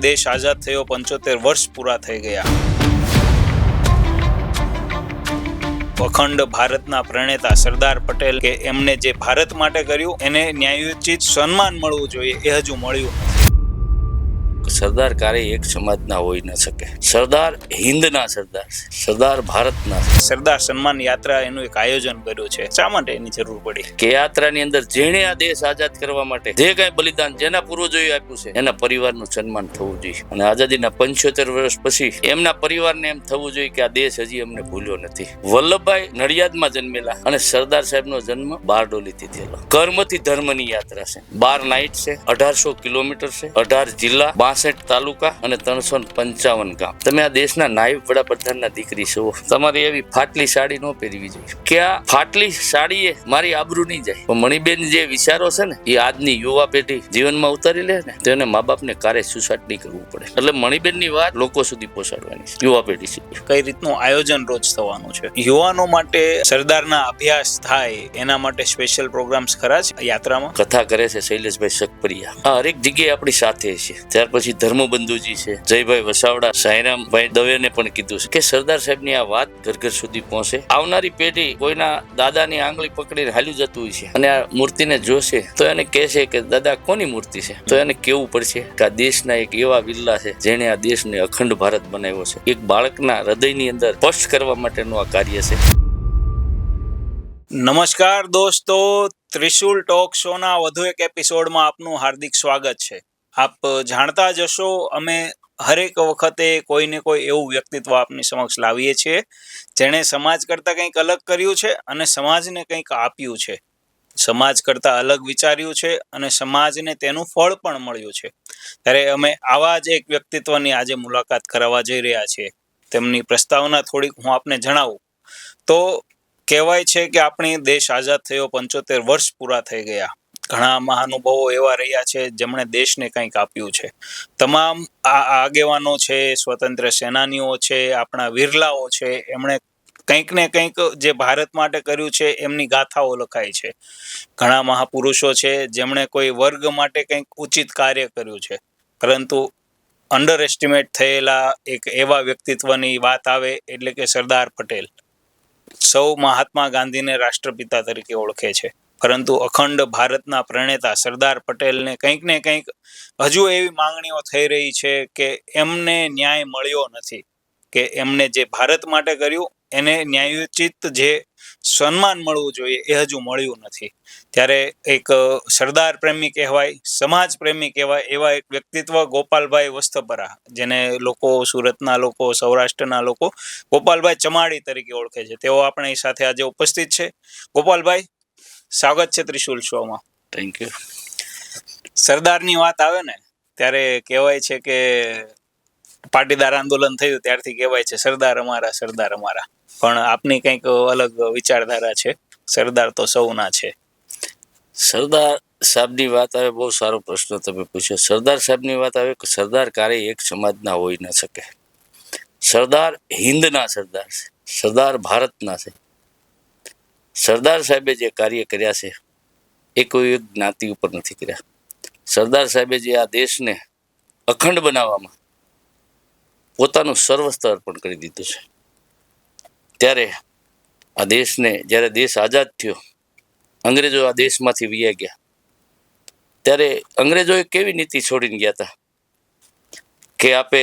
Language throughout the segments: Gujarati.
દેશ આઝાદ થયો 75 વર્ષ પૂરા થઈ ગયા. અખંડ ભારતના પ્રણેતા સરદાર પટેલ કે એમને જે ભારત માટે કર્યું એને ન્યાયોચિત સન્માન મળવું જોઈએ, એ હજુ મળ્યું નથી. સરદાર ક્યારેય એક સમાજના હોઈ ન શકે. સરદાર હિન્દના સરદાર છે, સરદાર ભારતના છે. સરદાર સન્માન યાત્રા એનું એક આયોજન કર્યું છે. શા માટે એની જરૂર પડી? કે યાત્રાની અંદર જેણે આ દેશ આઝાદ કરવા માટે જે કઈ બલિદાન જેના પૂર્વજોએ આપ્યું છે એના પરિવારનું સન્માન થવું જોઈએ. અને આઝાદીના 75 વર્ષ પછી એમના પરિવારને એમ થવું જોઈએ કે આ દેશ હજી અમને ભૂલ્યો નથી. વલ્લભભાઈ નડિયાદમાં જન્મેલા અને સરદાર સાહેબનો જન્મ બારડોલીથી થયેલો. કર્મથી ધર્મની યાત્રા છે. 12 નાઇટ છે, 1800 કિલોમીટર છે, 18 જિલ્લા, 62 તાલુકા અને 355 ગામ. તમે આ દેશના નાયબ વડાપ્રધાનના દીકરી છો, તમારે એવી ફાટલી સાડી ન પહેરવી જોઈએ કે આ ફાટલી સાડીએ મારી આબરૂ નહીં જાય. પણ મણિબેન જે વિચારો છે ને એ આજની યુવા પેઢી જીવનમાં ઉતારી લે ને તો એને મા બાપને કારે સુસાટ નહીં કરવું પડે. એટલે મણિબેનની વાત લોકો સુધી પહોંચાડવાની છે, યુવા પેઢી સુધી. કઈ રીતનું આયોજન રોજ થવાનું છે યુવાનો માટે? સરદારના અભ્યાસ થાય એના માટે સ્પેશિયલ પ્રોગ્રામ્સ ખરા છે યાત્રામાં? કથા કરે છે શૈલેષભાઈ સકપરિયા. આ હરેક જગ્યાએ આપણી સાથે છે. ત્યાર પછી ધર્મબંધુજી છે, જયભાઈ વસાવડા, સાંઈરામભાઈ દવેને પણ કીધું છે કે સરદાર સાહેબની આ વાત ઘર ઘર સુધી પહોંચે. આવનારી પેઢી કોઈના દાદાની આંગળી પકડીને હાલ્યું જતું હોય છે અને આ મૂર્તિને જોશે તો એને કહેશે કે દાદા કોની મૂર્તિ છે? તો એને કેવું પડશે કે આ દેશના એક એવા વિલ્લા છે જેણે આ દેશને અખંડ ભારત બનાવ્યો છે. એક બાળકના હૃદયની અંદર સ્પષ્ટ કરવા માટેનું આ કાર્ય છે. નમસ્કાર દોસ્તો, ત્રિશુલ ટોક શોના વધુ એક એપિસોડમાં આપનું હાર્દિક સ્વાગત છે. આપ જાણતા જ હશો, અમે હરેક વખતે કોઈને કોઈ એવું વ્યક્તિત્વ આપની સમક્ષ લાવીએ છીએ જેણે સમાજ કરતાં કંઈક અલગ કર્યું છે અને સમાજને કંઈક આપ્યું છે. સમાજ કરતાં અલગ વિચાર્યું છે અને સમાજને તેનું ફળ પણ મળ્યું છે. ત્યારે અમે આવા જ એક વ્યક્તિત્વની આજે મુલાકાત કરાવવા જઈ રહ્યા છીએ. તેમની પ્રસ્તાવના થોડીક હું આપને જણાવું તો કહેવાય છે કે આપણી દેશ આઝાદ થયો 75 વર્ષ પૂરા થઈ ગયા. ઘણા મહાનુભાવો એવા રહ્યા છે જેમણે દેશને કંઈક આપ્યું છે. તમામ આગેવાનો છે, સ્વતંત્ર સેનાનીઓ છે, આપણા વિરલાઓ છે, એમણે કંઈક ને કંઈક જે ભારત માટે કર્યું છે એમની ગાથાઓ લખાય છે. ઘણા મહાપુરુષો છે જેમણે કોઈ વર્ગ માટે કંઈક ઉચિત કાર્ય કર્યું છે. પરંતુ અંડર એસ્ટિમેટ થયેલા એક એવા વ્યક્તિત્વની વાત આવે એટલે કે સરદાર પટેલ. સૌ મહાત્મા ગાંધીને રાષ્ટ્રપિતા તરીકે ઓળખે છે, પરંતુ અખંડ ભારતના પ્રણેતા સરદાર પટેલને કંઈક ને કંઈક હજુ એવી માંગણીઓ થઈ રહી છે કે એમને ન્યાય મળ્યો નથી, કે એમને જે ભારત માટે કર્યું એને ન્યાયોચિત જે સન્માન મળવું જોઈએ એ હજુ મળ્યું નથી. ત્યારે એક સરદાર પ્રેમી કહેવાય, સમાજ પ્રેમી કહેવાય એવા એક વ્યક્તિત્વ ગોપાલભાઈ વસ્ત્રાપરા, જેને લોકો સુરતના લોકો, સૌરાષ્ટ્રના લોકો ગોપાલભાઈ ચમાડી તરીકે ઓળખે છે, તેઓ આપણી સાથે આજે ઉપસ્થિત છે. ગોપાલભાઈ, સ્વાગત છે ત્રિશુલ શોમાં. Thank you. સરદારની વાત આવે ને ત્યારે કહેવાય છે કે પાટીદાર આંદોલન થયું ત્યારથી કહેવાય છે સરદાર અમારા, સરદાર અમારા. પણ આપની કંઈક અલગ વિચારધારા છે. સરદાર તો સૌના છે. સરદાર સાહેબની વાત આવે, બહુ સારો પ્રશ્ન તમે પૂછ્યો. સરદાર સાહેબની વાત આવે કે સરદાર ક્યારેય એક સમાજના હોઈ ન શકે. સરદાર હિન્દના સરદાર છે, સરદાર ભારતના છે. સરદાર સાહેબે જે કાર્ય કર્યા છે એ કોઈ એક જ્ઞાતિ ઉપર નથી કર્યા. સરદાર સાહેબે જે આ દેશને અખંડ બનાવવામાં પોતાનું સર્વસ્વ અર્પણ કરી દીધું છે. ત્યારે આ દેશને, જ્યારે દેશ આઝાદ થયો, અંગ્રેજો આ દેશમાંથી વિયા ગયા, ત્યારે અંગ્રેજોએ કેવી નીતિ છોડીને ગયા હતા કે આપે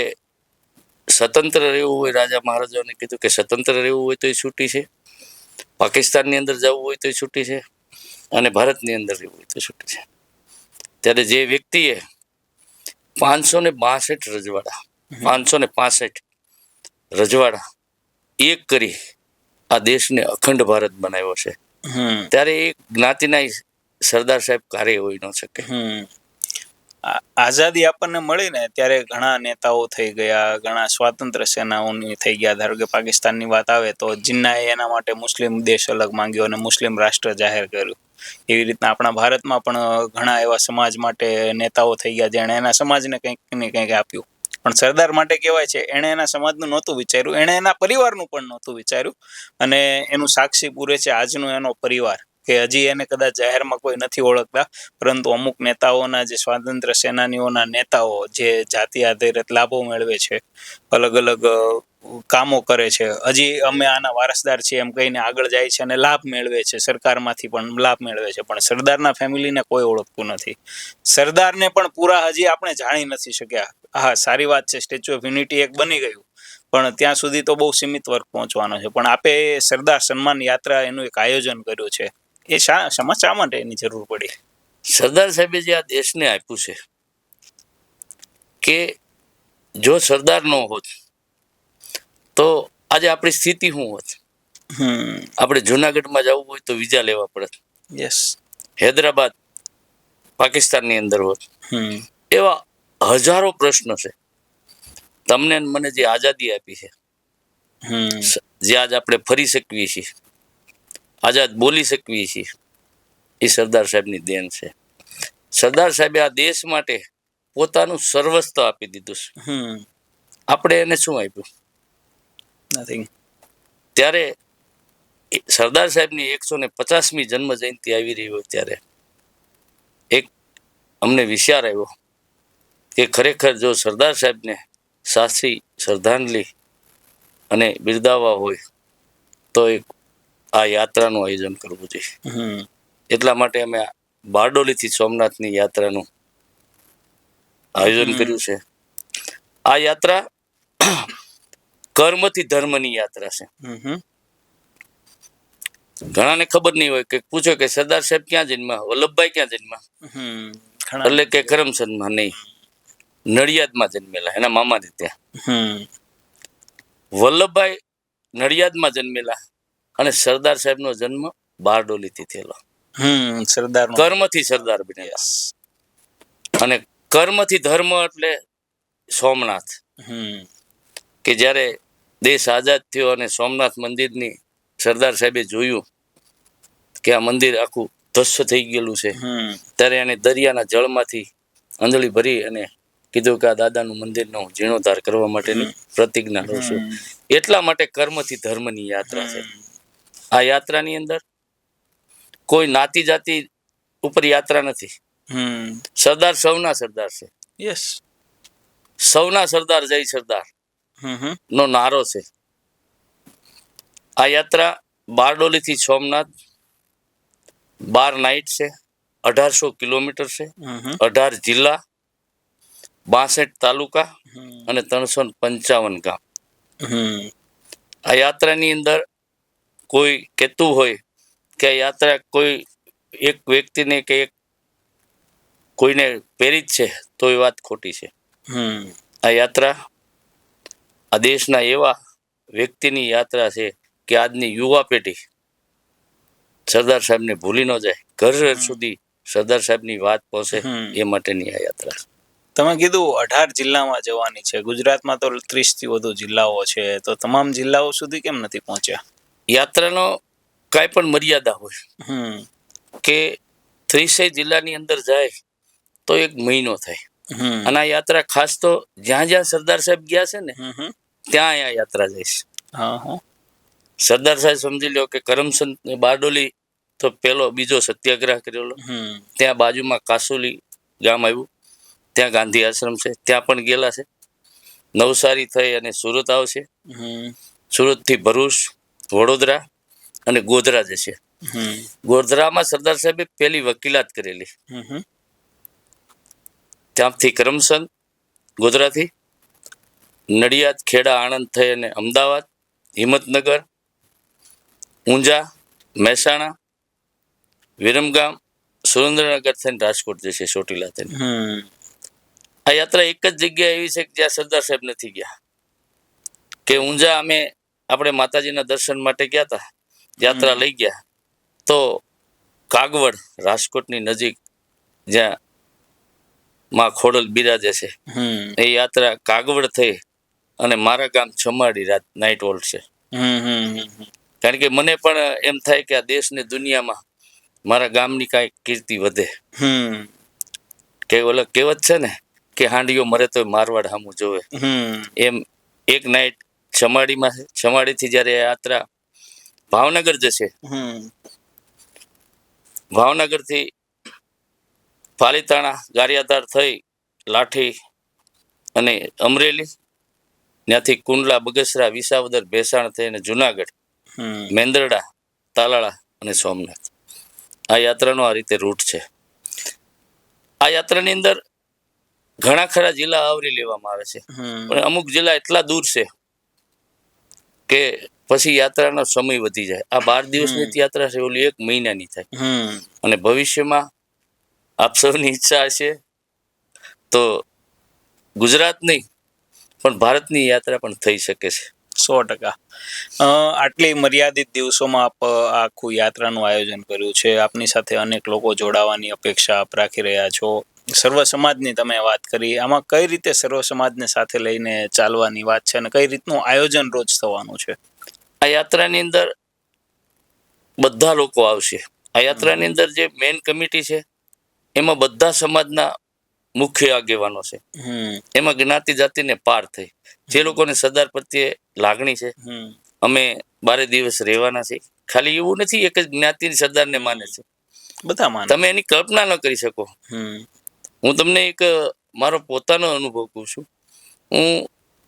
સ્વતંત્ર રહેવું હોય. રાજા મહારાજાઓને કીધું કે સ્વતંત્ર રહેવું હોય તો એ છૂટી છે, પાકિસ્તાનની અંદર જવું હોય તો છૂટી છે, અને ભારતની અંદર રહેવું હોય તો છૂટી છે. ત્યારે જે વ્યક્તિએ 562 રજવાડા, 565 રજવાડા એક કરી આ દેશને અખંડ ભારત બનાવ્યો છે, ત્યારે એ જ્ઞાતિના સરદાર સાહેબ ક્યારેય હોઈ ન શકે. આઝાદી આપણને મળી ને ત્યારે ઘણા નેતાઓ થઈ ગયા, ઘણા સ્વાતંત્ર્ય સેનાઓની થઈ ગયા. ધારો કે પાકિસ્તાનની વાત આવે તો જિન્નાએ એના માટે મુસ્લિમ દેશ અલગ માંગ્યો અને મુસ્લિમ રાષ્ટ્ર જાહેર કર્યું. એવી રીતના આપણા ભારતમાં પણ ઘણા એવા સમાજ માટે નેતાઓ થઈ ગયા જેણે એના સમાજને કંઈક ને કંઈક આપ્યું. પણ સરદાર માટે કહેવાય છે એણે એના સમાજનું નહોતું વિચાર્યું, એણે એના પરિવારનું પણ નહોતું વિચાર્યું, અને એનું સાક્ષી પૂરે છે આજનો એનો પરિવાર. કે હજી એને કદાચ જાહેરમાં કોઈ નથી ઓળખતા, પરંતુ અમુક નેતાઓના જે સ્વાતંત્ર્ય સેનાનીઓના નેતાઓ જે જાતિ આધારિત લાભો મેળવે છે, અલગ અલગ કામો કરે છે, હજી અમે આના વારસદાર છીએ એમ કહીને આગળ જાય છે અને લાભ મેળવે છે, સરકારમાંથી પણ લાભ મેળવે છે, પણ સરદારના ફેમિલીને કોઈ ઓળખતું નથી. સરદારને પણ પૂરા હજી આપણે જાણી નથી શક્યા. હા, સારી વાત છે, સ્ટેચ્યુ ઓફ યુનિટી એક બની ગયું, પણ ત્યાં સુધી તો બહુ સીમિત વર્ગ પહોંચવાનો છે. પણ આપે સરદાર સન્માન યાત્રા એનું એક આયોજન કર્યું છે, એ શા માટે એની જરૂર પડી? સરદાર સાહેબે જે આ દેશને આપ્યું છે, કે જો સરદાર ન હોત તો આજે આપણી સ્થિતિ શું હોત? આપણે જુનાગઢમાં જવું હોય તો વિઝા લેવા પડત. યસ. હૈદરાબાદ પાકિસ્તાનની અંદર હોત. એવા હજારો પ્રશ્નો છે. તમને મને જે આઝાદી આપી છે, જે આજ આપણે ફરી શકીએ છીએ, આઝાદ બોલી શકીએ છીએ, એ સરદાર સાહેબની દેન છે. સરદાર સાહેબે આ દેશ માટે પોતાનું સર્વસ્વ આપી દીધું છે. આપણે એને શું આપ્યું? નથિંગ. ત્યારે સરદાર સાહેબની 150મી જન્મ જયંતિ આવી રહી હોય ત્યારે એક અમને વિચાર આવ્યો કે ખરેખર જો સરદાર સાહેબને સાચી શ્રદ્ધાંજલિ અને બિરદાવવા હોય તો એક આ યાત્રાનું આયોજન કરવું જોઈએ. એટલા માટે અમે બારડોલીથી સોમનાથની યાત્રાનું આયોજન કર્યું છે. આ યાત્રા કર્મથી ધર્મની યાત્રા છે. ઘણાને ખબર નહીં હોય કે પૂછો કે સરદાર સાહેબ ક્યાં જન્મા, વલ્લભભાઈ ક્યાં જન્મા, એટલે કે કરમસદમાં નહીં, નડિયાદમાં જન્મેલા, એના મામાને ત્યાં. વલ્લભભાઈ નડિયાદમાં જન્મેલા અને સરદાર સાહેબનો જન્મ બારડોલીથી થયેલો. સરદાર કર્મથી સરદાર બનેલા અને કર્મથી ધર્મ એટલે સોમનાથ. કે જ્યારે દેશ આઝાદ થયો અને સોમનાથ મંદિરની સરદાર સાહેબે જોયું કે આ મંદિર આખું ધસ્સ થઈ ગયેલું છે, ત્યારે એને દરિયાના જળમાંથી અંજળી ભરી અને કીધું કે આ દાદાનું મંદિરનો જીર્ણોદ્ધાર કરવા માટેની પ્રતિજ્ઞા લઉં છું. એટલા માટે કર્મથી ધર્મની યાત્રા છે. આ યાત્રાની અંદર કોઈ નાતી જાતિ ઉપર યાત્રા નથી. સરદાર સૌના સરદાર છે. યસ. સૌના સરદાર જય સરદાર નો નારો છે. આ યાત્રા બારડોલીથી સોમનાથ 12 નાઇટ છે, 1800 કિલોમીટર છે, 18 જિલ્લા, 62 તાલુકા અને 355 ગામ. આ યાત્રાની અંદર કોઈ કહેતું હોય કે આ યાત્રા કોઈ એક વ્યક્તિને કે કોઈને પ્રેરિત છે તો એ વાત ખોટી છે. આ યાત્રા આ દેશના એવા વ્યક્તિની યાત્રા છે કે આજની યુવા પેઢી સરદાર સાહેબને ભૂલી ન જાય, ઘર સુધી સરદાર સાહેબની વાત પહોંચે એ માટેની આ યાત્રા. તમે કીધું 18 જિલ્લામાં જવાની છે. ગુજરાતમાં તો 30 થી વધુ જિલ્લાઓ છે, તો તમામ જિલ્લાઓ સુધી કેમ નથી પહોંચ્યા? યાત્રાનો કાંઈ પણ મર્યાદા હોય કે 30 જિલ્લાની અંદર જાય તો 1 મહિનો થાય. અને આ યાત્રા ખાસ તો જ્યાં જ્યાં સરદાર સાહેબ ગયા છે ને ત્યાં આ યાત્રા જઈશ. સરદાર સાહેબ સમજી લો કે કરમસદ બારડોલી તો બીજો સત્યાગ્રહ કરેલો, ત્યાં બાજુમાં કાસોલી ગામ આવ્યું, ત્યાં ગાંધી આશ્રમ છે, ત્યાં પણ ગયેલા છે. નવસારી થઈ અને સુરત આવશે, સુરતથી ભરૂચ, વડોદરા અને ગોધરા જશે. ગોધરામાં સરદાર સાહેબે પહેલી વકીલાત કરેલી, ત્યાંથી કરમસદ, ગોધરાથી નડિયાદ, ખેડા, આણંદ થઈ અને અમદાવાદ, હિંમતનગર, ઊંઝા, મહેસાણા, વિરમગામ, સુરેન્દ્રનગર થઈને રાજકોટ જશે, ચોટીલા થઈને. આ યાત્રા એક જ જગ્યા એવી છે કે જ્યાં સરદાર સાહેબ નથી ગયા. કે ઊંઝા અમે આપણે માતાજીના દર્શન માટે ગયા હતા, યાત્રા લઈ ગયા, તો કાગવડ રાજકોટની નજીક જ્યાં માં ખોડલ બિરાજે છે, એ યાત્રા કાગવડ થઈ અને મારા ગામ છમાડી નાઇટ હોલ્ટ છે. કારણ કે મને પણ એમ થાય કે આ દેશ ને દુનિયામાં મારા ગામની કાંઈક કીર્તિ વધે. કે ઓલા કહેવત છે ને કે હાંડીઓ મરે તો મારવાડ સામું જોવે, એમ એક નાઇટ છમાડીમાં છે. છમાડીથી જ્યારે યાત્રા ભાવનગર જશે ભાવનગરથી પાલીતાણા ગારિયાધાર થઈ લાઠી અને અમરેલી, ત્યાંથી કુંડલા, બગસરા, વિસાવદર, ભેસાણ થઈને જુનાગઢ, હમ મેંદરડા, તાલાળા અને સોમનાથ. આ યાત્રાનો આ રીતે રૂટ છે. આ યાત્રાની અંદર ઘણા ખરા જિલ્લા આવરી લેવામાં આવે છે, હમ પણ અમુક જિલ્લા એટલા દૂર છે કે પછી યાત્રાનો સમય વધી જાય. આ 12 દિવસની જ યાત્રા છે, ઓલી 1 મહિનાની થાય. હમ અને ભવિષ્યમાં આપ સૌની ઈચ્છા હશે તો ગુજરાત નહીં પણ ભારતની યાત્રા પણ થઈ શકે છે. 100%. આટલી મર્યાદિત દિવસોમાં આપ આ આખું યાત્રાનું આયોજન કર્યું છે. આપની સાથે અનેક લોકો જોડાવાની અપેક્ષા આપ રાખી રહ્યા છો. સર્વ સમાજની તમે વાત કરી, આમાં કઈ રીતે સર્વ સમાજને સાથે લઈને ચાલવાની વાત છે અને કઈ રીતનું આયોજન રોજ થવાનું છે? આ યાત્રાની અંદર બધા લોકો આવશે. આ યાત્રાની અંદર જે મેઇન કમિટી છે એમાં બધા સમાજના મુખ્ય આગેવાનો છે. એમાં જ્ઞાતિ જાતિને પાર થઈ જે લોકોને સરદાર પ્રત્યે લાગણી છે, અમે 12 દિવસ રહેવાના છે. ખાલી એવું નથી એક જ જ્ઞાતિ સરદારને માને છે, બધા માને. તમે એની કલ્પના ન કરી શકો. હું તમને એક મારો પોતાનો અનુભવ કહું છું. હું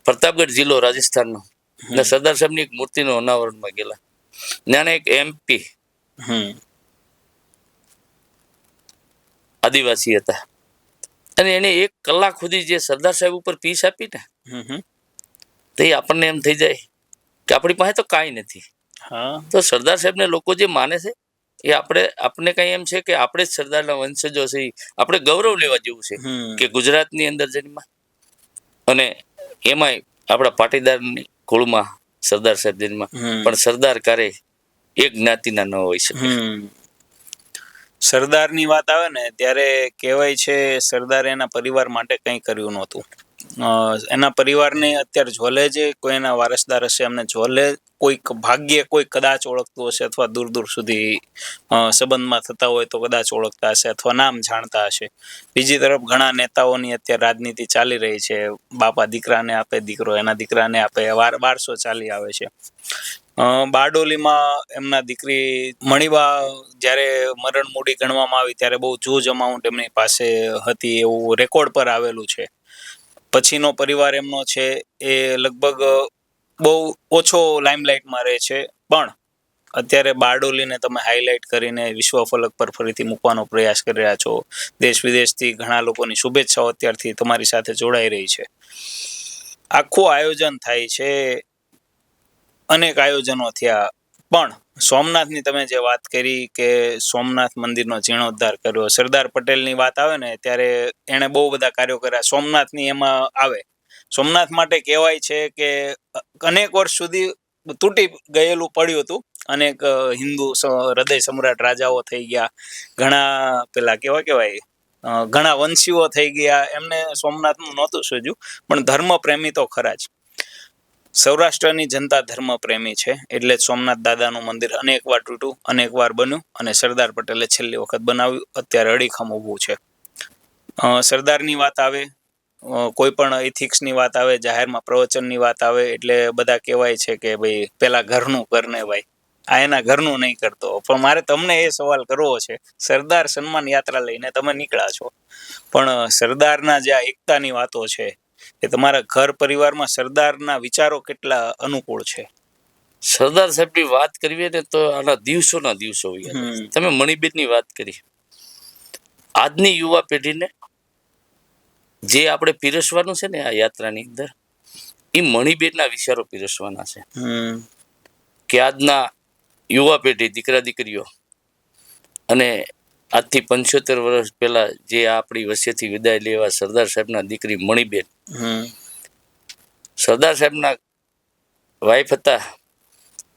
પ્રતાપગઢ જિલ્લો રાજસ્થાનનો ને સરદાર સાહેબની એક મૂર્તિનો અનાવરણમાં ગયેલા. ત્યાંના એક MP આદિવાસી હતા અને એને 1 કલાક સુધી જે સરદાર સાહેબ ઉપર પીસ આપી ને, તો એ આપણને એમ થઈ જાય કે આપણી પાસે તો કાંઈ નથી. તો સરદાર સાહેબને લોકો જે માને છે એ આપણે કઈ એમ છે કે આપણે જ સરદારના વંશજો છે. આપણે ગૌરવ લેવા જેવું છે કે ગુજરાતની અંદર જન્મ અને એમાંય આપણા પાટીદારની કુળમાં સરદાર સાહેબ જન્મ, પણ સરદાર ક્યારે એક જ્ઞાતિના ન હોઈ શકે. સરદારની વાત આવે ને ત્યારે કહેવાય છે સરદારે એના પરિવાર માટે કંઈ કર્યું નહોતું. એના પરિવારને અત્યારે જોલે જે કોઈ એના વારસદાર હશે એમને જોલે કોઈક ભાગ્ય કોઈ કદાચ ઓળખતું હશે અથવા દૂર દૂર સુધી સંબંધમાં થતા હોય તો કદાચ ઓળખતા હશે અથવા નામ જાણતા હશે. બીજી તરફ ઘણા નેતાઓની અત્યારે રાજનીતિ ચાલી રહી છે. બાપા દીકરાને આપે, દીકરો એના દીકરાને આપે, વારસો ચાલી આવે છે. બારડોલીમાં એમના દીકરી મણિબા જ્યારે મરણ મૂડી ગણવામાં આવી ત્યારે બહુ જૂજ અમાઉન્ટ એમની પાસે હતી એવું રેકોર્ડ પર આવેલું છે. પછીનો પરિવાર એમનો છે એ લગભગ બહુ ઓછો લાઇમલાઇટમાં રહે છે, પણ અત્યારે બારડોલીને તમે હાઇલાઇટ કરીને વિશ્વ ફલક પર ફરીથી મૂકવાનો પ્રયાસ કરી રહ્યા છો. દેશ વિદેશથી ઘણા લોકોની શુભેચ્છાઓ અત્યારથી તમારી સાથે જોડાઈ રહી છે. આખું આયોજન થાય છે, અનેક આયોજનો થયા, પણ સોમનાથની તમે જે વાત કરી કે સોમનાથ મંદિરનો જીર્ણોદ્ધાર કર્યો, સરદાર પટેલની વાત આવે ને ત્યારે એણે બહુ બધા કાર્યો કર્યા. સોમનાથની એમાં આવે. સોમનાથ માટે કહેવાય છે કે અનેક વર્ષ સુધી તૂટી ગયેલું પડ્યું હતું. અનેક હિન્દુ હૃદય સમ્રાટ રાજાઓ થઈ ગયા, ઘણા પેલા કહેવાય ઘણા વંશીઓ થઈ ગયા. એમને સોમનાથનું નહોતું સૂઝ્યું, પણ ધર્મ પ્રેમી તો ખરા જ. સૌરાષ્ટ્રની જનતા ધર્મ પ્રેમી છે એટલે સોમનાથ દાદાનું મંદિર અનેક વાર તૂટ્યું, અનેક વાર બન્યું અને સરદાર પટેલે છેલ્લી વખત બનાવ્યું. અત્યારે અડીખમ ઊભું છે. સરદારની વાત આવે, કોઈ પણ ઇથિક્સની વાત આવે, જાહેરમાં પ્રવચનની વાત આવે એટલે બધા કહેવાય છે કે ભાઈ પેલા ઘરનું કરને ભાઈ, આ એના ઘરનું નહીં કરતો. પણ મારે તમને એ સવાલ કરવો છે, સરદાર સન્માન યાત્રા લઈને તમે નીકળ્યા છો, પણ સરદારના જે આ એકતાની વાતો છે એ તમારા ઘર પરિવારમાં સરદારના વિચારો કેટલા અનુકૂળ છે? સરદાર સાહેબની વાત કરવી ને તો આના દિવસોના દિવસો. તમે મણિબેનની વાત કરી. આજની યુવા પેઢીને જે આપણે પીરસવાનું છે ને આ યાત્રાની અંદર, એ મણિબેનના વિચારો પીરસવાના છે કે આજના યુવા પેઢી, દીકરા દીકરીઓ, અને આજથી 75 વર્ષ પહેલા જે આપણી વચ્ચેથી વિદાય લેવા સરદાર સાહેબના દીકરી મણિબેન, સરદાર સાહેબના વાઇફ હતા.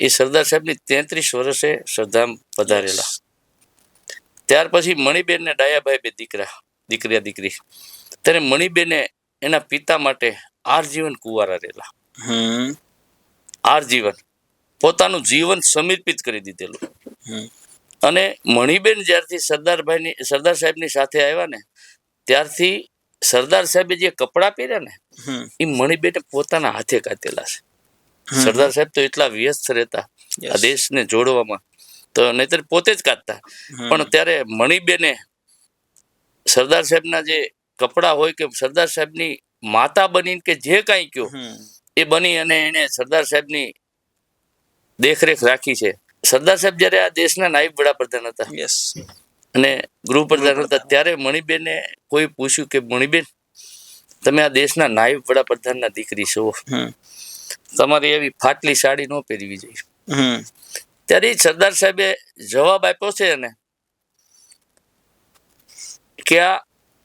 એ સરદાર સાહેબની 33 વર્ષે શ્રદ્ધામાં પધારેલા. ત્યાર પછી મણિબેનને ડાયાભાઈ 2 દીકરા દીકરી. ત્યારે મણિબેને એના પિતા માટે આજીવન કુંવારા રહેલા. આજીવન પોતાનું જીવન સમર્પિત કરી દીધેલું. અને મણિબેન જ્યારથી સરદાર સાહેબની સાથે આવ્યા ને ત્યારથી સરદાર સાહેબે જે કપડાં પહેર્યા ને એ મણિબેને પોતાના હાથે કાતેલા છે. સરદાર સાહેબ તો એટલા વ્યસ્ત રહેતા આ દેશને જોડવામાં તો નહીતર પોતે જ કાઢતા. પણ ત્યારે મણિબેને સરદાર સાહેબના જે કપડા હોય કે સરદાર સાહેબની માતા બનીને કે જે કાંઈ કયો એ બની અને એને સરદાર સાહેબની દેખરેખ રાખી છે. સરદાર સાહેબ જ્યારે આ દેશના નાયબ વડાપ્રધાન હતા યસ, અને ગૃહપ્રધાન હતા, ત્યારે મણિબેને કોઈ પૂછ્યું કે મણિબેન, તમે આ દેશના નાયબ વડાપ્રધાનના દીકરી છો, તમારી એવી ફાટલી સાડી ન પહેરવી જોઈએ. ત્યારે સરદાર સાહેબે જવાબ આપ્યો છે એને કે આ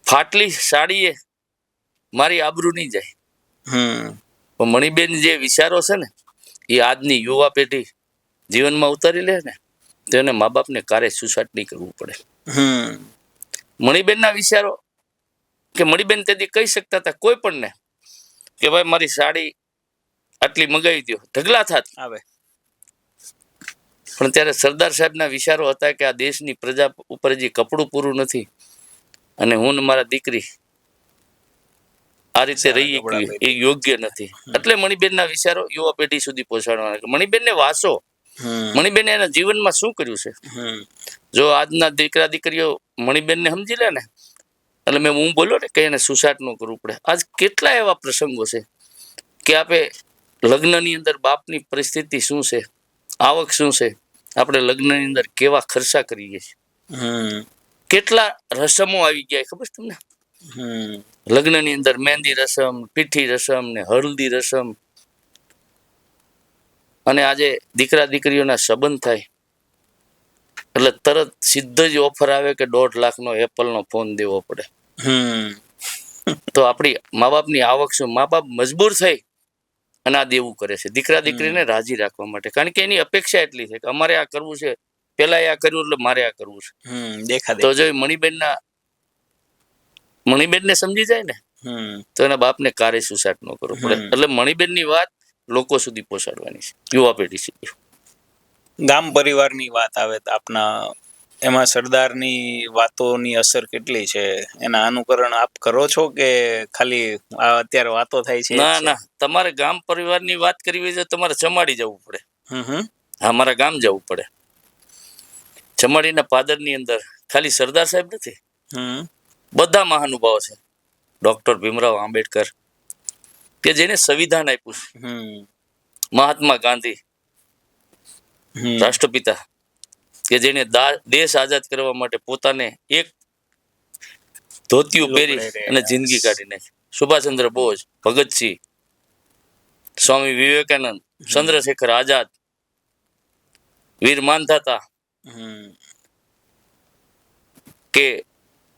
ફાટલી સાડીએ મારી આબરૂ નહીં જાય. પણ મણિબેન જે વિચારો છે ને એ આજની યુવા પેઢી જીવનમાં ઉતારી લે ને તો એને મા બાપને કારે સુસાટ નહીં કરવું પડે. મણિબેનના વિચારો કે મણિબેન તેથી કહી શકતા હતા કોઈ પણ ને કે ભાઈ મારી સાડી આટલી મંગાવી દો, ઢગલા થાત આવે. પણ ત્યારે સરદાર સાહેબના વિચારો હતા કે આ દેશની પ્રજા ઉપર જે કપડું પૂરું નથી અને હું ને મારા દીકરી આ રીતે રહી એ યોગ્ય નથી. એટલે મણિબેનના વિચારો યુવા પેઢી સુધી પહોંચાડવાના. મણિબેનને વાંચો, મણિબેને એના જીવનમાં શું કર્યું છે. જો આજના દીકરા દીકરીઓ મણિબેનને સમજી લે ને, એટલે મેં હું બોલ્યો ને કે એને સુસાટ ન કરવું પડે. આજ કેટલા એવા પ્રસંગો છે કે આપણે લગ્નની અંદર બાપની પરિસ્થિતિ શું છે, આવક શું છે, આપણે લગ્નની અંદર કેવા ખર્ચા કરીએ છીએ, કેટલા રસમો આવી ગયા ખબર છે તમને. લગ્નની અંદર મહેંદી રસમ, પીઠી રસમ ને હળદી રસમ, અને આજે દીકરા દીકરીઓના સંબંધ થાય એટલે તરત સીધો જ ઓફર આવે કે 1.5 લાખનો એપલનો ફોન દેવો પડે. તો આપણી મા બાપની આવક શું, મા બાપ મજબૂર થઈ અને આ દેવું કરે છે દીકરા દીકરીને રાજી રાખવા માટે. કારણ કે એની અપેક્ષા એટલી છે કે અમારે આ કરવું છે, પેલા આ કર્યું એટલે મારે આ કરવું છે. તો જો મણિબેનને સમજી જાય ને તો એના બાપને કારે સુસાટ ન કરવો પડે. એટલે મણિબેનની વાત લોકો સુધી પહોંચાડવાની છે, યુવા પેઢી સુધી. ગામ પરિવારની વાત આવે તો આપના એમાં સરદારની વાતોની અસર કેટલી છે? એના અનુકરણ આપ કરો છો કે ખાલી અત્યારે વાતો થાય છે? ના ના, તમારે ગામ પરિવારની વાત કરવી હોય તો તમારે ચમાડી જવું પડે. હા, મારા ગામ જવું પડે. ચમાડીના પાદરની અંદર ખાલી સરદાર સાહેબ નથી, બધા મહાનુભાવો છે. ડોક્ટર ભીમરાવ આંબેડકર કે જેને સંવિધાન આપ્યું છે, મહાત્મા ગાંધી રાષ્ટ્રપિતા કે જેને દેશ આઝાદ કરવા માટે પોતાને એક ધોતિયું પહેરી અને જિંદગી કાઢી નાખી. સુભાષચંદ્ર બોઝ, ભગતસિંહ, સ્વામી વિવેકાનંદ, ચંદ્રશેખર આઝાદ, વીર માનધાતા કે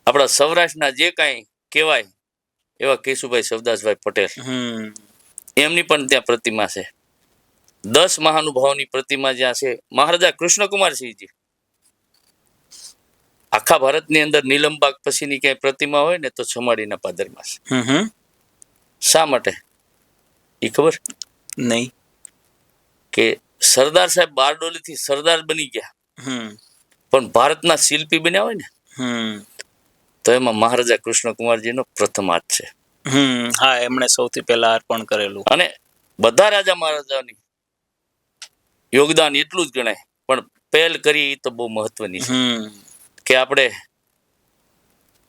આપણા સૌરાષ્ટ્રના જે કાંઈ કહેવાય એવા કેશુભાઈ સવદાસભાઈ પટેલ, એમની પણ ત્યાં પ્રતિમા છે. 10 મહાનુભાવોની પ્રતિમા જ્યાં છે. મહારાજા કૃષ્ણકુમારસિંહજી, આખા ભારતની અંદર નીલમબાગ પછીની ક્યાંય પ્રતિમા હોય ને તો ચમાડીના પાદરમાં છે. શા માટે એ ખબર નહીં? કે સરદાર સાહેબ બારડોલીથી સરદાર બની ગયા, પણ ભારતના શિલ્પી બન્યા હોય ને તો એમાં મહારાજા કૃષ્ણકુમારજીનો પ્રથમ હાથ છે. હા, એમણે સૌથી પહેલા અર્પણ કરેલું. અને બધા રાજા મહારાજાની યોગદાન એટલું જ ગણાય, પણ પહેલ કરી એ તો બહુ મહત્વની છે કે આપણે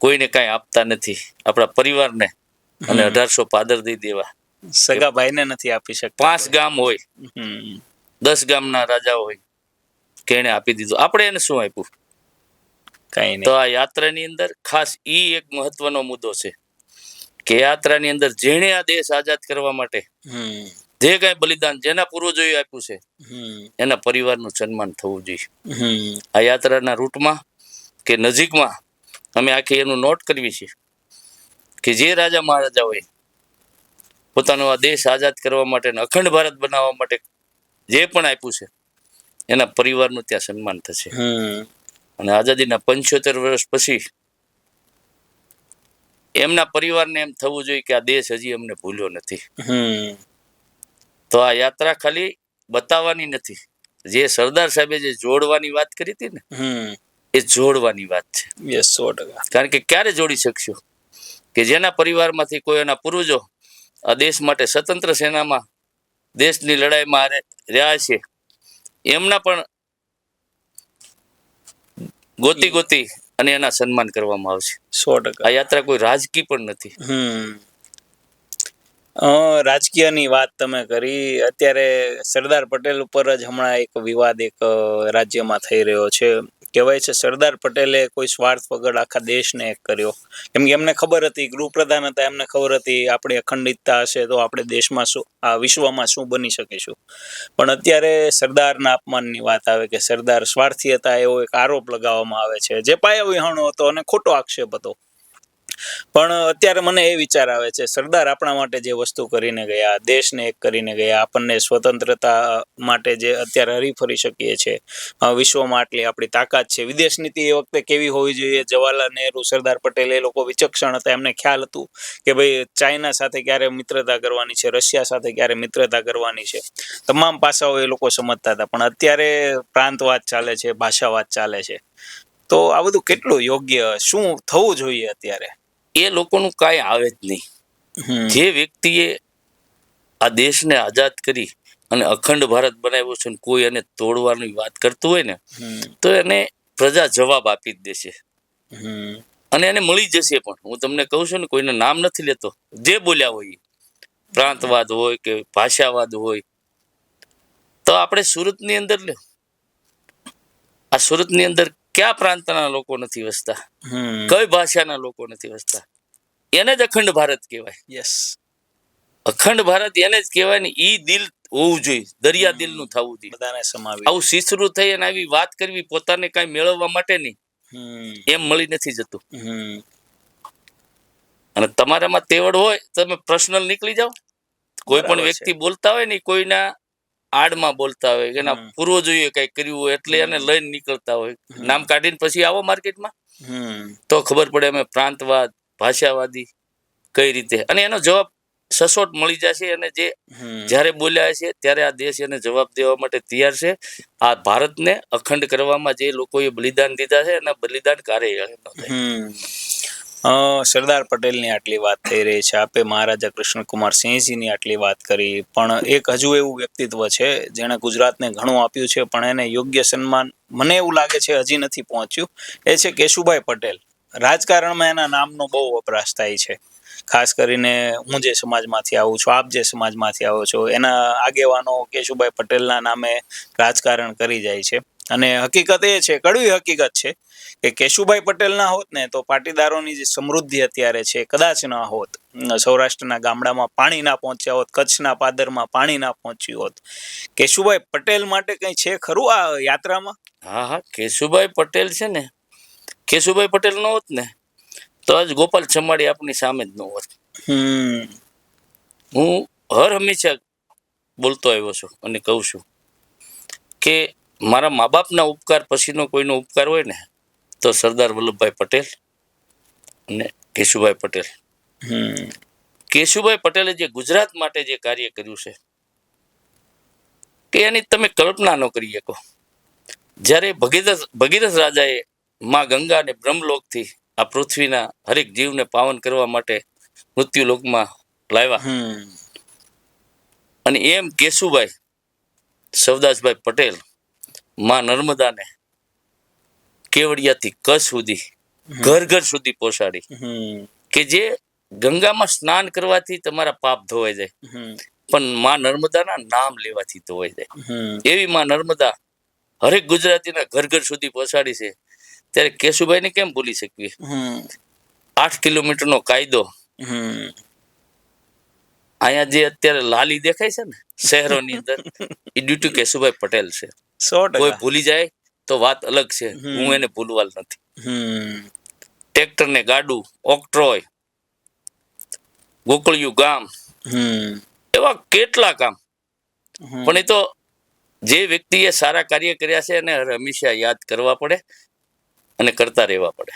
કોઈને કાંઈ આપતા નથી, આપણા પરિવારને, અને 1800 પાદર દઈ દેવા. સગા ભાઈને નથી આપી શકતા. 5 ગામ હોય, 10 ગામના રાજા હોય કે એને આપી દીધું. આપણે એને શું આપ્યું? કઈ નહીં. તો આ યાત્રાની અંદર ખાસ ઈ એક મહત્વનો મુદ્દો છે કે યાત્રાની અંદર જેણે આ દેશ આઝાદ કરવા માટે જે કઈ બલિદાન જેના પૂર્વજોએ આપ્યું છે એના પરિવારનું સન્માન થવું જોઈએ. આ યાત્રાના રૂટમાં કે નજીકમાં અમે આખી એનું નોટ કરવી છે કે જે રાજા મહારાજાઓએ પોતાનો આ દેશ આઝાદ કરવા માટે, અખંડ ભારત બનાવવા માટે જે પણ આપ્યું છે એના પરિવારનું ત્યાં સન્માન થશે. અને આઝાદીના 75 વર્ષ પછી એમના પરિવારને એમ થવું જોઈએ કે આ દેશ હજી અમને ભૂલ્યો નથી. તો આ યાત્રા ખાલી બતાવવાની નથી, જે સરદાર સાહેબે જે જોડવાની વાત કરી હતી ને એ જોડવાની વાત છે. 100%. કારણ કે ક્યારે જોડી શકશો કે જેના પરિવારમાંથી કોઈ એના પૂર્વજો આ દેશ માટે સ્વતંત્ર સેનામાં દેશની લડાઈમાં રહ્યા છે, એમના પણ ગોતી અને એના સન્માન કરવામાં આવશે. 100%. આ યાત્રા કોઈ રાજકીય પણ નથી. રાજકીયની વાત તમે કરી. અત્યારે સરદાર પટેલ ઉપર જ હમણાં એક વિવાદ એક રાજ્યમાં થઈ રહ્યો છે. કહેવાય છે સરદાર પટેલે કોઈ સ્વાર્થ વગર આખા દેશને એક કર્યો. કેમ કે એમને ખબર હતી, ગૃહપ્રધાન હતા, એમને ખબર હતી આપણી અખંડિતતા હશે તો આપણે દેશમાં શું, આ વિશ્વમાં શું બની શકીશું. પણ અત્યારે સરદારના અપમાનની વાત આવે કે સરદાર સ્વાર્થી હતા એવો એક આરોપ લગાવવામાં આવે છે, જે પાયાવિહોણો હતો અને ખોટો આક્ષેપ હતો. પણ અત્યારે મને એ વિચાર આવે છે, સરદાર આપણા માટે જે વસ્તુ કરીને ગયા, દેશને એક કરીને ગયા, આપણને સ્વતંત્રતા માટે જે અત્યારે હરીફરી શકીએ છીએ, વિશ્વમાં આટલી આપણી તાકાત છે. વિદેશ નીતિ એ વખતે કેવી હોવી જોઈએ, જવાહરલાલ નહેરુ, સરદાર પટેલ એ લોકો વિચક્ષણ હતા. એમને ખ્યાલ હતું કે ભાઈ ચાઇના સાથે ક્યારે મિત્રતા કરવાની છે, રશિયા સાથે ક્યારે મિત્રતા કરવાની છે. તમામ પાસાઓ એ લોકો સમજતા હતા. પણ અત્યારે પ્રાંતવાદ ચાલે છે, ભાષાવાદ ચાલે છે. તો આ બધું કેટલું યોગ્ય, શું થવું જોઈએ અત્યારે? એ લોકોનું કાંઈ આવે જ નહીં. જે વ્યક્તિએ આ દેશને આઝાદ કરી અને અખંડ ભારત બનાવ્યો છે, કોઈ એને તોડવાની વાત કરતું હોય ને તો એને પ્રજા જવાબ આપી જ દેશે અને એને મળી જશે. પણ હું તમને કહું છું ને, કોઈનું નામ નથી લેતો, જે બોલ્યા હોય, પ્રાંતવાદ હોય કે ભાષાવાદ હોય, તો આપણે સુરતની અંદર લે, આ સુરતની અંદર કયા પ્રાંતના લોકો નથી વસતા, કઈ ભાષાના લોકો નથી વસતા? એને જ અખંડ ભારત કહેવાય. યસ, અખંડ ભારત એને જ કહેવાય ને. ઈ દિલ હોવું જોઈએ, દરિયા દિલનું થવું જોઈએ. બધાને સમાવી. આવું સીસરું થઈ અને આવી વાત કરવી પોતાને કાંઈ મેળવવા માટે નહીં, એમ મળી નથી જતું. અને તમારામાં તેવડ હોય તમે પર્સનલ નીકળી જાઓ. કોઈ પણ વ્યક્તિ બોલતા હોય ને, કોઈના આડમાં બોલતા હોય, એના પૂર્વજોએ કઈ કર્યું હોય એટલે એને લઈને નીકળતા હોય, નામ કાઢીને પછી આવો માર્કેટમાં તો ખબર પડે અમે પ્રાંતવાદ, ભાષાવાદી કઈ રીતે. અને એનો જવાબ સચોટ મળી જશે. અને જે જ્યારે બોલ્યા છે ત્યારે આ દેશ એને જવાબ દેવા માટે તૈયાર છે. આ ભારતને અખંડ કરવામાં જે લોકોએ બલિદાન દીધા છે એના બલિદાન કાર્ય. સરદાર પટેલની આટલી વાત થઈ રહી છે, આપે મહારાજા કૃષ્ણકુમાર સિંહજીની આટલી વાત કરી, પણ એક હજુ એવું વ્યક્તિત્વ છે જેણે ગુજરાતને ઘણું આપ્યું છે, પણ એને યોગ્ય સન્માન મને એવું લાગે છે હજી નથી પહોંચ્યું. એ છે કેશુભાઈ પટેલ. રાજકારણમાં એના નામનો બહુ વપરાશ થાય છે. ખાસ કરીને હું જે સમાજમાંથી આવું છું, આપ જે સમાજમાંથી આવો છો, એના આગેવાનો કેશુભાઈ પટેલના નામે રાજકારણ કરી જાય છે. અને હકીકત એ છે, કડવી હકીકત છે કે કેશુભાઈ પટેલ ના હોત ને તો પાટીદારોની જે સમૃદ્ધિ અત્યારે છે કદાચ ના હોત. સૌરાષ્ટ્રના ગામડામાં પાણી ના પહોંચ્યા હોત, કચ્છના પાદરમાં પાણી ના પહોંચ્યું હોત. કેશુભાઈ પટેલ માટે કઈ છે ખરું આ યાત્રામાં? હા, કેશુભાઈ પટેલ છે ને, કેશુભાઈ પટેલ નો હોત ને તો આજ ગોપાલ ચમાડી આપણી સામે જ ન હોત. હું હર હંમેશા બોલતો આવ્યો છું અને કહું છું કે મારા મા બાપના ઉપકાર પછીનો કોઈનો ઉપકાર હોય ને તો સરદાર વલ્લભભાઈ પટેલ અને કેશુભાઈ પટેલ. કેશુભાઈ પટેલે જે ગુજરાત માટે જે કાર્ય કર્યું છે કે એની તમે કલ્પના ન કરી શકો. જ્યારે ભગીરથ રાજાએ માં ગંગાને બ્રહ્મલોકથી આ પૃથ્વીના હરેક જીવને પાવન કરવા માટે મૃત્યુલોકમાં લાવ્યા, અને એમ કેશુભાઈ સવદાસભાઈ પટેલ માં નર્મદાને કેવડિયાથી કચ્છ સુધી ઘર ઘર સુધી પહોંચાડી. કે જે ગંગામાં સ્નાન કરવાથી તમારા પાપ ધોવાઈ જાય, પણ માં નર્મદાના નામ લેવાથી ધોવાઈ જાય. એવી માં નર્મદા હરેક ગુજરાતીના ઘર ઘર સુધી પહોંચાડી છે. ત્યારે કેશુભાઈને કેમ ભૂલી શકીએ? 8 કિલોમીટરનો કાયદો અહીંયા જે અત્યારે લાલી દેખાય છે ને શહેરોની અંદર, એ ડ્યુ ટુ કેશુભાઈ પટેલ છે. કોઈ ભૂલી જાય તો વાત અલગ છે, હું એને ભૂલવાલ નથી. ટ્રેક્ટર ને ગાડું, ઓક્ટ્રોય, ગોકળિયું ગામ, એવા કેટલા કામ. પણ એ તો જે વ્યક્તિએ સારા કાર્ય કર્યા છે એને હંમેશા યાદ કરવા પડે અને કરતા રહેવા પડે.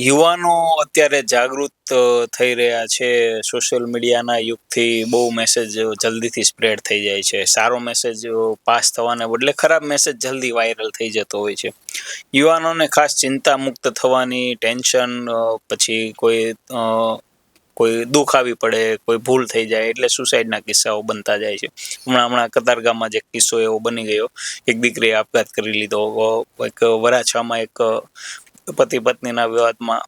યુવાનો અત્યારે જાગૃત થઈ રહ્યા છે. સોશિયલ મીડિયાના યુગથી બહુ મેસેજ જલ્દીથી સ્પ્રેડ થઈ જાય છે. સારો મેસેજ પાસ થવાને બદલે ખરાબ મેસેજ જલ્દી વાયરલ થઈ જતો હોય છે. યુવાનોને ખાસ ચિંતા મુક્ત થવાની, ટેન્શન, પછી કોઈ કોઈ દુઃખ આવી પડે, કોઈ ભૂલ થઈ જાય એટલે સુસાઇડના કિસ્સાઓ બનતા જાય છે. હમણાં કતારગામમાં જે કિસ્સો એવો બની ગયો, એક દીકરીએ આપઘાત કરી લીધો. એક વરાછામાં એક પતિ પત્નીના વિવાદમાં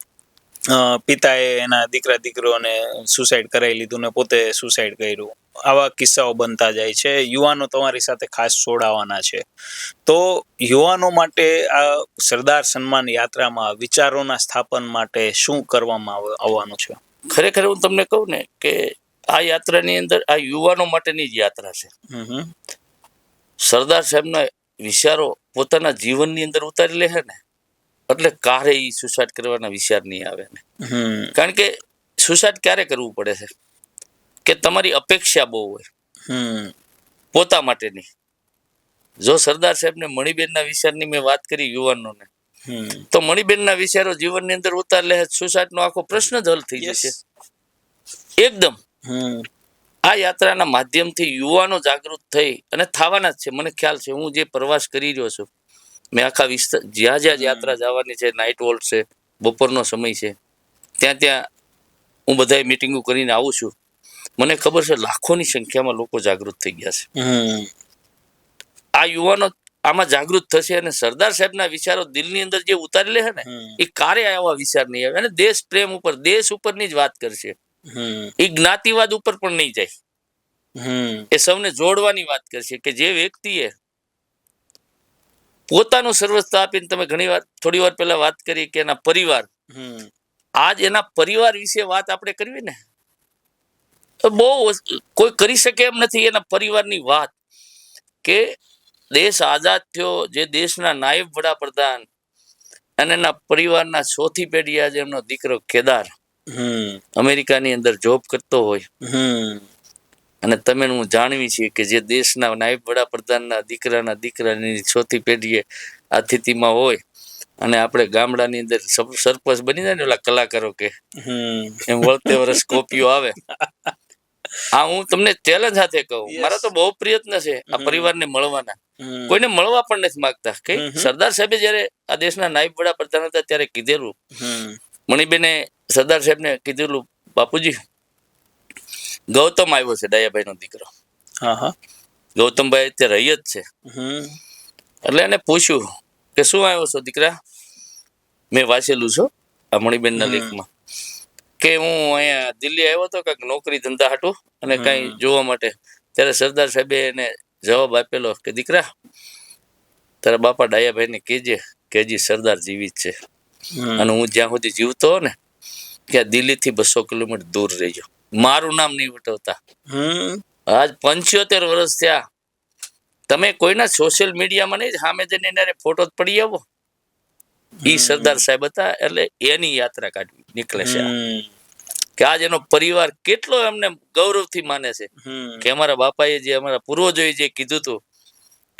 પિતાએ એના દીકરીઓને સુસાઇડ કરાવી લીધું ને પોતે સુસાઇડ કર્યું. આવા કિસ્સાઓ બનતા જાય છે. યુવાનો તમારી સાથે ખાસ જોડાવાના છે. તો યુવાનો માટે આ સરદાર સન્માન યાત્રામાં વિચારોના સ્થાપન માટે શું કરવામાં આવવાનું છે? ખરેખર હું તમને કહું ને કે આ યાત્રાની અંદર આ યુવાનો માટેની જ યાત્રા છે. સરદાર સાહેબના વિચારો પોતાના જીવનની અંદર ઉતારી લે છે ને એટલે ક્યારે એ સુસાઇડ કરવાના વિચાર નહીં આવે ને. કારણ કે સુસાઇડ ક્યારે કરવું પડે છે કે તમારી અપેક્ષા બહુ હોય પોતા માટેની. જો સરદાર સાહેબને મણિબેનના વિચારની મેં વાત કરી યુવાનોને, તો મણિબેનના વિચારો જીવનની અંદર ઉતાર લે, સુસાઇડનો આખો પ્રશ્ન જ હલ થઈ જશે એકદમ. આ યાત્રાના માધ્યમથી યુવાનો જાગૃત થઈ અને થવાના જ છે. મને ખ્યાલ છે, હું જે પ્રવાસ કરી રહ્યો છું, મેં આખા વિસ્તાર જ્યાં જ્યાં યાત્રા જવાની છે, નાઇટ વોલ્ટ છે, બપોરનો સમય છે, ત્યાં ત્યાં હું બધાએ મિટિંગો કરીને આવું છું. મને ખબર છે લાખોની સંખ્યામાં લોકો જાગૃત થઈ ગયા છે. આ યુવાનો આમાં જાગૃત થશે અને સરદાર સાહેબના વિચારો દિલની અંદર જે ઉતારી લે છે ને એ ક્યારે આવા વિચાર નહીં આવે. અને દેશ પ્રેમ ઉપર, દેશ ઉપરની જ વાત કરશે. એ જ્ઞાતિવાદ ઉપર પણ નહીં જાય. એ સૌને જોડવાની વાત કરશે કે જે વ્યક્તિએ પોતાનું સર્વસ્વ આપીને, તમે ઘણી વાર થોડી વાર પહેલા વાત કરી કે એના પરિવાર, આજ એના પરિવાર વિશે વાત આપણે કરવી ને તો બહુ કોઈ કરી શકે એમ નથી. એના પરિવારની વાત કે દેશ આઝાદ થયો, જે દેશના નાયબ વડાપ્રધાન અને એના પરિવારના ચોથી પેઢી આજે એમનો દીકરો કેદાર અમેરિકાની અંદર જોબ કરતો હોય, અને તમે હું જાણવી છીએ કે જે દેશના નાયબ વડાપ્રધાનના દીકરાની ચોથી પેઢીએ આ સ્થિતિમાં હોય અને આપણે ગામડાની અંદર સરપંચ બની જાય ને ઓલા કલાકારો કે એમ વળતે વર્ષ કોપીઓ આવે. આ હું તમને ચેલેન્જ સાથે કહું, મારા તો બહુ પ્રયત્ન છે આ પરિવારને મળવાના. કોઈને મળવા પણ નથી માંગતા. કે સરદાર સાહેબે જયારે આ દેશના નાયબ વડાપ્રધાન હતા ત્યારે કીધેલું, મણિબેને સરદાર સાહેબને કીધેલું, બાપુજી ગૌતમ આવ્યો છે, ડાયાભાઈ નો દીકરો. ગૌતમભાઈ અત્યારે રહી જ છે. એટલે એને પૂછ્યું કે શું આવ્યો છો દીકરા? મેં વાંચેલું છું આ મણિબેનના લેખમાં કે હું અહીંયા દિલ્હી આવ્યો હતો કંઈક નોકરી ધંધા હાટું અને કઈ જોવા માટે. ત્યારે સરદાર સાહેબે એને જવાબ આપેલો કે દીકરા, તારા બાપા ડાયાભાઈ ને કહેજે કે હજી સરદાર જીવિત છે અને હું જ્યાં સુધી જીવતો હો ને ત્યાં દિલ્હી થી 200 કિલોમીટર દૂર રહેજો. મારું નામ નહીં વટાવતા. આજ 75 વર્ષ થયા. તમે કોઈના સોશિયલ મીડિયામાં નહીં, સામે જઈને એના ફોટો પડી આવો. ઈ સરદાર સાહેબ હતા. એટલે એની યાત્રા કાઢવી નીકળે છે કે આજ એનો પરિવાર કેટલો એમને ગૌરવથી માને છે કે અમારા બાપાએ જે, અમારા પૂર્વજોએ જે કીધું હતું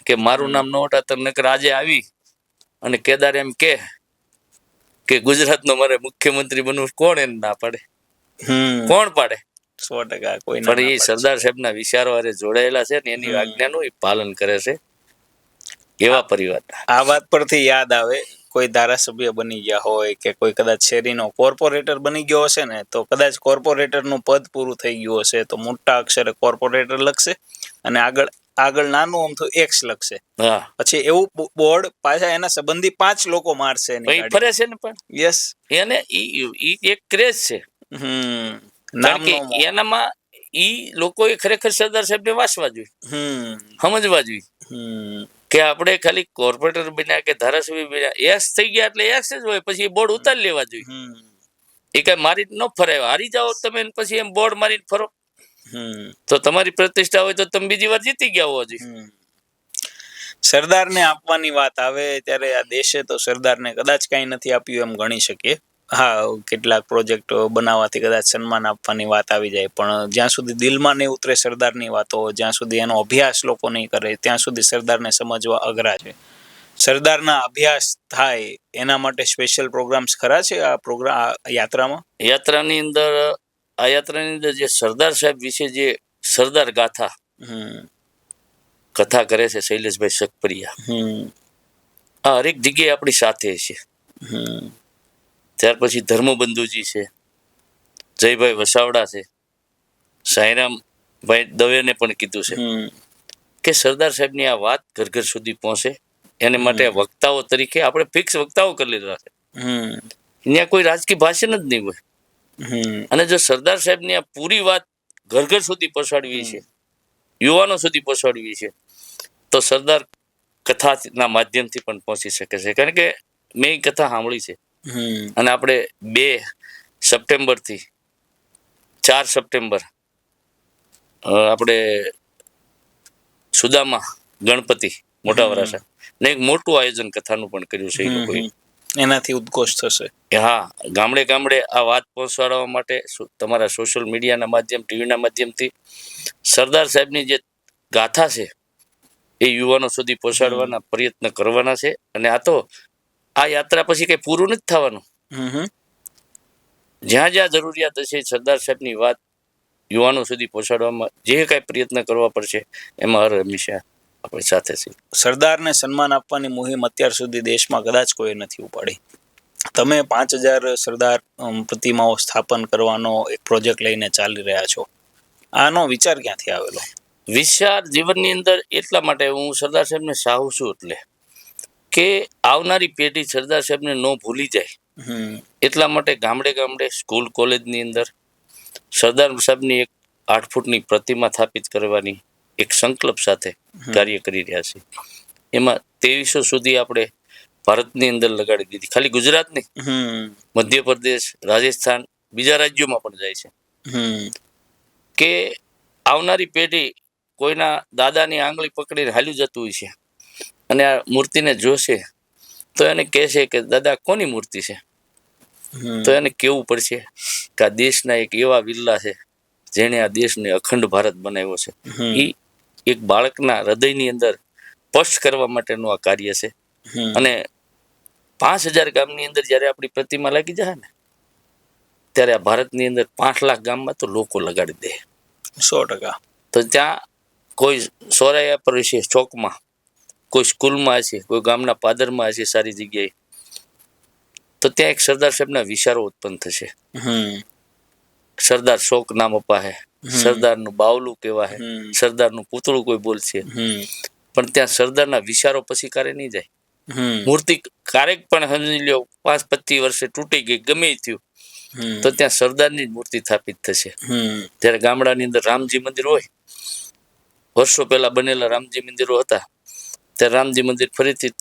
કે મારું નામ ન વટાતા, નકર આજે આવી અને કેદાર એમ કે ગુજરાતનો મારે મુખ્યમંત્રી બનવું, કોણ એને ના પાડે? કોણ પાડે? 100% કોઈ પણ એ સરદાર સાહેબના વિચારો હારે જોડાયેલા છે ને એની આજ્ઞાનું એ પાલન કરે છે એવા પરિવાર. આ વાત પરથી યાદ આવે, કોઈ ધારાસભ્ય બની ગયા હોય કે કોઈ કદાચ શેરીનો કોર્પોરેટર બની ગયો હશે ને, તો કદાચ કોર્પોરેટરનું પદ પૂરું થઈ ગયું હશે તો મોટા અક્ષરે કોર્પોરેટર લખશે અને આગળ નાનું અમથું એક્સ લખશે. પછી એવું બોર્ડ પાછા એના સંબંધી 5 લોકો મારશે ફરે છે ને. પણ યસ, એને ઈ એક ક્રેઝ છે. એનામાં ઈ લોકોએ ખરેખર સરદાર સાહેબને વાંચવા જોઈએ, સમજવા જોઈએ કે આપણે ખાલી કોર્પોરેટર બન્યા કે ધારાસભ્ય બન્યા, એક્સ થઈ ગયા એટલે એક્સ જ હોય. પછી બોર્ડ ઉતારી લેવા જોઈએ. એ કઈ મારી ન ફરાય. હારી જાઓ તમે પછી એમ બોર્ડ મારીને ફરો તો તમારી પ્રતિષ્ઠા હોય તો તમે બીજી વાર જીતી ગયા હોવા જોઈએ. સરદારને આપવાની વાત આવે ત્યારે આ દેશે તો સરદારને કદાચ કઈ નથી આપ્યું એમ ગણી શકીએ. હા, કેટલાક પ્રોજેક્ટ બનાવવાથી કદાચ સન્માન આપવાની વાત આવી જાય, પણ જ્યાં સુધી દિલમાં નહીં ઉતરે સરદારની વાતો, જ્યાં સુધી એનો અભ્યાસ લોકો નહીં કરે, ત્યાં સુધી સરદારને સમજવા અઘરા છે. સરદારના અભ્યાસ થાય એના માટે સ્પેશિયલ પ્રોગ્રામ્સ ખરા છે આ યાત્રામાં? યાત્રાની અંદર જે સરદાર સાહેબ વિશે જે સરદાર ગાથા કથા કરે છે શૈલેષભાઈ સખપરિયા, આ હરેક જગ્યાએ આપણી સાથે છે. ત્યાર પછી ધર્મબંધુજી છે, જયભાઈ વસાવડા છે, સાંઈરામભાઈ દવેને પણ કીધું છે કે સરદાર સાહેબની આ વાત ઘર ઘર સુધી પહોંચે એને માટે વક્તાઓ તરીકે આપણે ફિક્સ વક્તાઓ કરી લીધા છે. ત્યાં કોઈ રાજકીય ભાષણ જ નહીં હોય. અને જો સરદાર સાહેબની આ પૂરી વાત ઘર ઘર સુધી પહોંચાડવી છે, યુવાનો સુધી પહોંચાડવી છે, તો સરદાર કથાના માધ્યમથી પણ પહોંચી શકે છે. કારણ કે મેં એ કથા સાંભળી છે અને આપણે 2 સપ્ટેમ્બરથી 4 સપ્ટેમ્બર આપણે સુદામા ગણપતિ મોટા વરાછા ને એક મોટું આયોજન કથાનું પણ કર્યું છે એ લોકોએ. એનાથી ઉદ્ઘોષ થશે. હા, ગામડે ગામડે આ વાત પહોંચાડવા માટે તમારા સોશિયલ મીડિયાના માધ્યમ, ટીવીના માધ્યમથી સરદાર સાહેબની જે ગાથા છે એ યુવાનો સુધી પહોંચાડવાના પ્રયત્ન કરવાના છે. અને આ યાત્રા પછી કઈ પૂરું નથી થવાનું. જ્યાં જ્યાં જરૂરિયાત હશે સરદાર સાહેબની વાત યુવાનો સુધી પહોંચાડવામાં જે કાંઈ પ્રયત્ન કરવા પડશે એમાં હંમેશા આપણે સાથે છીએ. સરદારને સન્માન આપવાની મુહિમ અત્યાર સુધી દેશમાં કદાચ કોઈ નથી ઉપાડી. તમે 5000 સરદાર પ્રતિમાઓ સ્થાપન કરવાનો એક પ્રોજેક્ટ લઈને ચાલી રહ્યા છો. આનો વિચાર ક્યાંથી આવેલો? વિચાર જીવનની અંદર એટલા માટે હું સરદાર સાહેબને ચાહું છું, એટલે કે આવનારી પેઢી સરદાર સાહેબને ન ભૂલી જાય એટલા માટે ગામડે ગામડે સ્કૂલ કોલેજની અંદર સરદાર સાહેબની એક 8 ફૂટની પ્રતિમા સ્થાપિત કરવાની એક સંકલ્પ સાથે કાર્ય કરી રહ્યા છે. એમાં 2300 સુધી આપણે ભારતની અંદર લગાડી દીધી. ખાલી ગુજરાત નહીં, મધ્યપ્રદેશ, રાજસ્થાન, બીજા રાજ્યોમાં પણ જાય છે. કે આવનારી પેઢી કોઈના દાદાની આંગળી પકડીને હાલ્યું જતું હોય છે અને આ મૂર્તિને જોશે તો એને કહેશે કે દાદા કોની મૂર્તિ છે? તો એને કેવું પડશે કે આ દેશના એક એવા વિલ્લા છે જેણે આ દેશને અખંડ ભારત બનાવ્યો છે. એ એક બાળકના હૃદયની અંદર સ્પષ્ટ કરવા માટેનું આ કાર્ય છે. અને 5000 ગામની અંદર જ્યારે આપણી પ્રતિમા લાગી જાય ને ત્યારે આ ભારતની અંદર 5 લાખ ગામમાં તો લોકો લગાડી દે 100%. તો ત્યાં કોઈ સોરાયા પર હશે, ચોકમાં, કોઈ સ્કૂલમાં હશે, કોઈ ગામના પાદરમાં હશે, સારી જગ્યાએ, તો ત્યાં એક સરદાર સાહેબના વિચારો ઉત્પન્ન થશે. સરદાર શોક નામ અપાહે, સરદારનું બાવલું કહેવાય, સરદારનું પૂતળું કોઈ બોલશે, પણ ત્યાં સરદારના વિચારો પછી કારે નહીં જાય. મૂર્તિ ક્યારેક પણ સમજી લ્યો 5-25 વર્ષે તૂટી ગઈ, ગમે થયું, તો ત્યાં સરદારની જ મૂર્તિ સ્થાપિત થશે. જ્યારે ગામડાની અંદર રામજી મંદિર હોય, વર્ષો પહેલા બનેલા રામજી મંદિરો હતા, ત્યારે રામજી મંદિર ફરીથી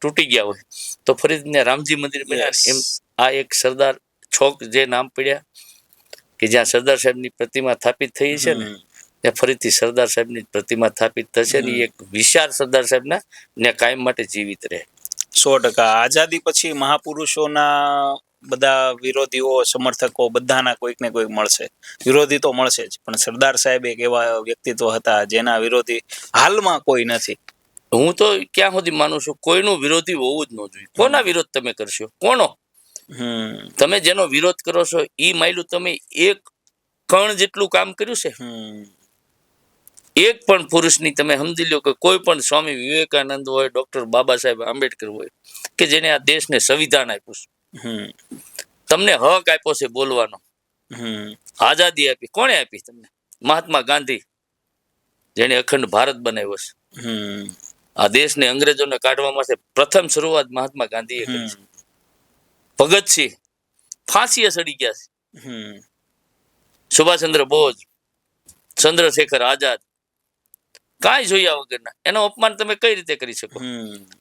તૂટી ગયા હોય તો ફરીથી રામજી મંદિર બન્યા. એમ આ એક સરદાર ચોક જે નામ પડ્યા કે જ્યાં સરદાર સાહેબની પ્રતિમા સ્થાપિત થઈ છે ને ત્યાં ફરીથી સરદાર સાહેબની પ્રતિમા સ્થાપિત થશે ને એક વિશાળ સરદાર સાહેબના ને કાયમ માટે જીવિત રહે. 100%. આઝાદી પછી મહાપુરુષોના બધા વિરોધીઓ, સમર્થકો બધાના કોઈક ને કોઈક મળશે. વિરોધી તો મળશે જ, પણ સરદાર સાહેબ એક એવા વ્યક્તિત્વ હતા જેના વિરોધી હાલમાં કોઈ નથી. હું તો ક્યાં સુધી માનું છું કોઈનું વિરોધી હોવું જ ન જોઈએ. કોના વિરોધ તમે કરશો? કોનો? તમે જેનો વિરોધ કરો છો એ માયલું તમે એક કણ જેટલું કામ કર્યું છે? એક પણ પુરુષની તમે સમજી લો કે કોઈ પણ સ્વામી વિવેકાનંદ હોય, ડોક્ટર બાબા સાહેબ આંબેડકર હોય કે જેને આ દેશને સંવિધાન આપ્યું છે, તમને હક આપ્યો છે બોલવાનો, આઝાદી આપી, કોણે આપી તમને? મહાત્મા ગાંધી, જેને અખંડ ભારત બનાવ્યો છે. આ દેશને અંગ્રેજોને કાઢવામાં પ્રથમ શરૂઆત મહાત્મા ગાંધીએ કરી છે. ભગતસિંહ ફાંસીએ સડી ગયા છે. સુભાષચંદ્ર બોઝ, ચંદ્રશેખર આઝાદ, કાંઈ જોયા વગરના એનો અપમાન તમે કઈ રીતે કરી શકો?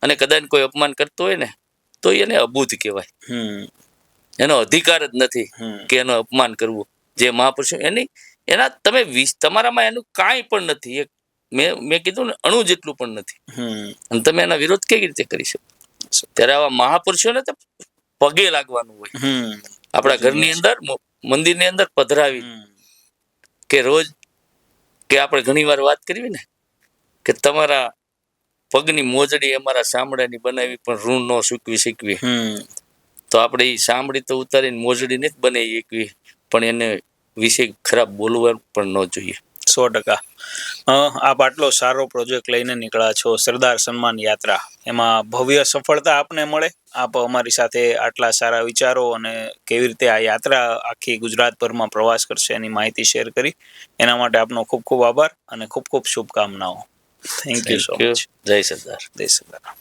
અને કદાચ કોઈ અપમાન કરતો હોય ને તો એને અબૂધ કહેવાય. એનો અધિકાર જ નથી કે એનું અપમાન કરવું. જે મહાપુરુષો એના તમે તમારામાં એનું કાંઈ પણ નથી. એક મેં કીધું ને, અણુ જેટલું પણ નથી. અને તમે એના વિરોધ કેવી રીતે કરી શકો? ત્યારે આવા મહાપુરુષોને તો પગે લાગવાનું હોય. આપણા ઘરની અંદર, મંદિરની અંદર પધરાવી કે રોજ કે આપણે ઘણી વાર વાત કરવી ને કે તમારા પગની મોજડી અમારા ચામડાની બનાવી પણ ઋણ ન ચૂકવી શીખવી, તો આપણે એ ચામડી તો ઉતારીને મોજડી નથી બનાવી શકવી, પણ એને વિશે ખરાબ બોલવા પણ ન જોઈએ. 100%. આપ આટલો સારો પ્રોજેક્ટ લઈને નીકળ્યા છો, સરદાર સન્માન યાત્રા, એમાં ભવ્ય સફળતા આપને મળે. આપ અમારી સાથે આટલા સારા વિચારો અને કેવી રીતે આ યાત્રા આખી ગુજરાતભરમાં પ્રવાસ કરશે એની માહિતી શેર કરી, એના માટે આપનો ખૂબ ખૂબ આભાર અને ખૂબ ખૂબ શુભકામનાઓ. Thank you so much. જય સરદાર. જય સરદાર.